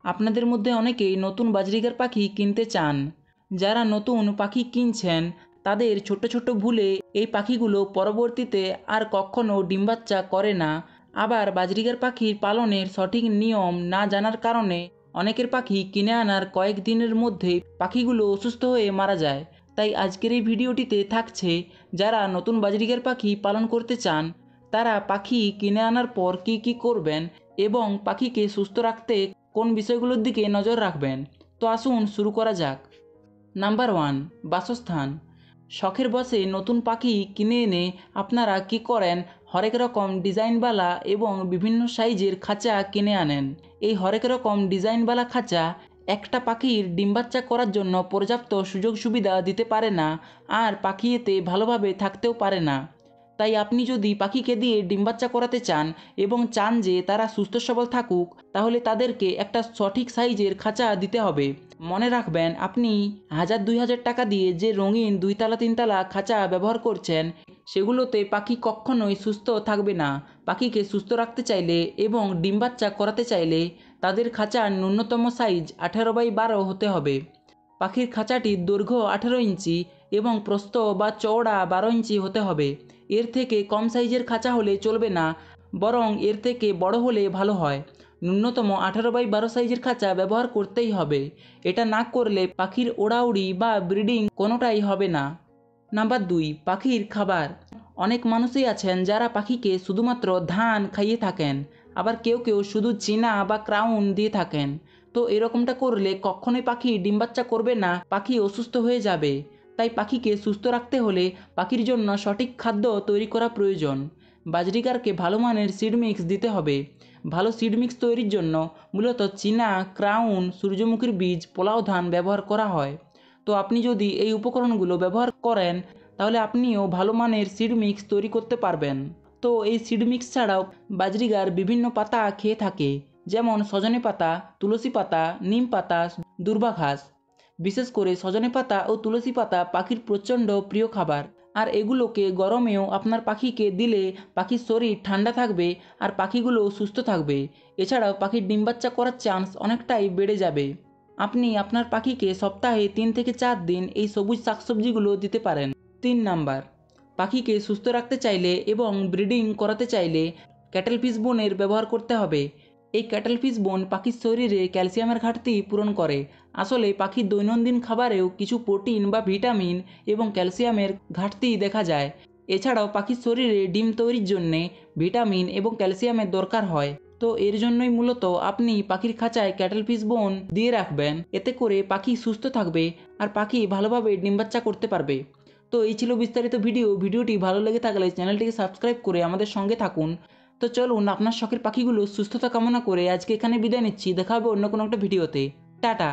আপনাদের মধ্যে অনেকেই নতুন বাজরিগার পাখি কিনতে চান। যারা নতুন পাখি কিনছেন তাদের ছোট ছোট ভুলে এই পাখিগুলো পরবর্তীতে আর কখনো ডিম বাচ্চা করে না। আবার বাজরিগার পাখির পালনের সঠিক নিয়ম না জানার কারণে অনেকের পাখি কিনে আনার কয়েক দিনের মধ্যেই পাখিগুলো অসুস্থ হয়ে মারা যায়। তাই আজকের এই ভিডিওটিতে থাকছে যারা নতুন বাজরিগার পাখি পালন করতে চান তারা পাখি কিনে আনার পর কী কী করবেন এবং পাখিকে সুস্থ রাখতে কোন বিষয়গুলোর দিকে নজর রাখবেন। তো আসুন শুরু করা যাক। নাম্বার 1, বাসস্থান। শখের বশে নতুন পাখি কিনে এনে আপনারা কী করেন, হরেক রকম ডিজাইনওয়ালা এবং বিভিন্ন সাইজের খাঁচা কিনে আনেন। এই হরেক রকম ডিজাইনওয়ালা খাঁচা একটা পাখির ডিম বাচ্চা করার জন্য পর্যাপ্ত সুযোগ সুবিধা দিতে পারে না, আর পাখি এতে ভালোভাবে থাকতেও পারে না। তাই আপনি যদি পাখিকে দিয়ে ডিম বাচ্চা করাতে চান এবং চান যে তারা সুস্থ সবল থাকুক, তাহলে তাদেরকে একটা সঠিক সাইজের খাঁচা দিতে হবে। মনে রাখবেন, আপনি 1000-2000 টাকা দিয়ে যে রঙিন 2তলা 3তলা খাঁচা ব্যবহার করছেন সেগুলোতে পাখি কখনোই সুস্থ থাকবে না। পাখিকে সুস্থ রাখতে চাইলে এবং ডিম বাচ্চা করাতে চাইলে তাদের খাঁচার ন্যূনতম সাইজ 18x12 হতে হবে। পাখির খাঁচাটির দৈর্ঘ্য 18 ইঞ্চি এবং প্রস্থ বা চওড়া 12 ইঞ্চি হতে হবে। এর থেকে কম সাইজের খাঁচা হলে চলবে না, বরং এর থেকে বড় হলে ভালো হয়। ন্যূনতম 18x12 সাইজের খাঁচা ব্যবহার করতেই হবে। এটা না করলে পাখির ওড়াউড়ি বা ব্রিডিং কোনোটাই হবে না। নাম্বার 2, পাখির খাবার। অনেক মানুষই আছেন যারা পাখিকে শুধুমাত্র ধান খাইয়ে থাকেন, আবার কেউ কেউ শুধু চীনা বা ক্রাউন দিয়ে থাকেন। তো এরকমটা করলে কখনোই পাখি ডিম বাচ্চা করবে না, পাখি অসুস্থ হয়ে যাবে। তাই পাখিকে সুস্থ রাখতে হলে পাখির জন্য সঠিক খাদ্য তৈরি করা প্রয়োজন। বাজরিগারকে ভালো মানের সিড মিক্স দিতে হবে। ভালো সিড মিক্স তৈরির জন্য মূলত চীনা, ক্রাউন, সূর্যমুখীর বীজ, পোলাও ধান ব্যবহার করা হয়। তো আপনি যদি এই উপকরণগুলো ব্যবহার করেন তাহলে আপনিও ভালো মানের সিড মিক্স তৈরি করতে পারবেন। তো এই সিড মিক্স ছাড়াও বাজরিগার বিভিন্ন পাতা খেয়ে থাকে, যেমন সজনে পাতা, তুলসী পাতা, নিম পাতা, দূর্বা ঘাস। বিশেষ করে সজনে পাতা ও তুলসী পাতা পাখির প্রচণ্ড প্রিয় খাবার, আর এগুলোকে গরমেও আপনার পাখিকে দিলে পাখির শরীর ঠান্ডা থাকবে আর পাখিগুলো সুস্থ থাকবে। এছাড়াও পাখির ডিম বাচ্চা করার চান্স অনেকটাই বেড়ে যাবে। আপনি আপনার পাখিকে সপ্তাহে 3 থেকে 4 দিন এই সবুজ শাকসবজিগুলো দিতে পারেন। 3 নাম্বার, পাখিকে সুস্থ রাখতে চাইলে এবং ব্রিডিং করাতে চাইলে ক্যাটেল ফিশ বোনের ব্যবহার করতে হবে। এই ক্যাটেল ফিশ বোন পাখির শরীরে ক্যালসিয়ামের ঘাটতি পূরণ করে। আসলে পাখির দৈনন্দিন খাবারেও কিছু প্রোটিন বা ভিটামিন এবং ক্যালসিয়ামের ঘাটতি দেখা যায়। এছাড়াও পাখির শরীরে ডিম তৈরির জন্যে ভিটামিন এবং ক্যালসিয়ামের দরকার হয়। তো এর জন্যই মূলত আপনি পাখির খাঁচায় ক্যাটেল ফিশ বোন দিয়ে রাখবেন। এতে করে পাখি সুস্থ থাকবে আর পাখি ভালোভাবে ডিম বাচ্চা করতে পারবে। তো এই ছিল বিস্তারিত ভিডিওটি ভালো লেগে থাকলে চ্যানেলটিকে সাবস্ক্রাইব করে আমাদের সঙ্গে থাকুন। তো চলুন, আপনার শখের পাখিগুলো সুস্থতা কামনা করে আজকে এখানে বিদায় নিচ্ছি। দেখা হবে অন্য কোনো একটা ভিডিওতে। টাটা।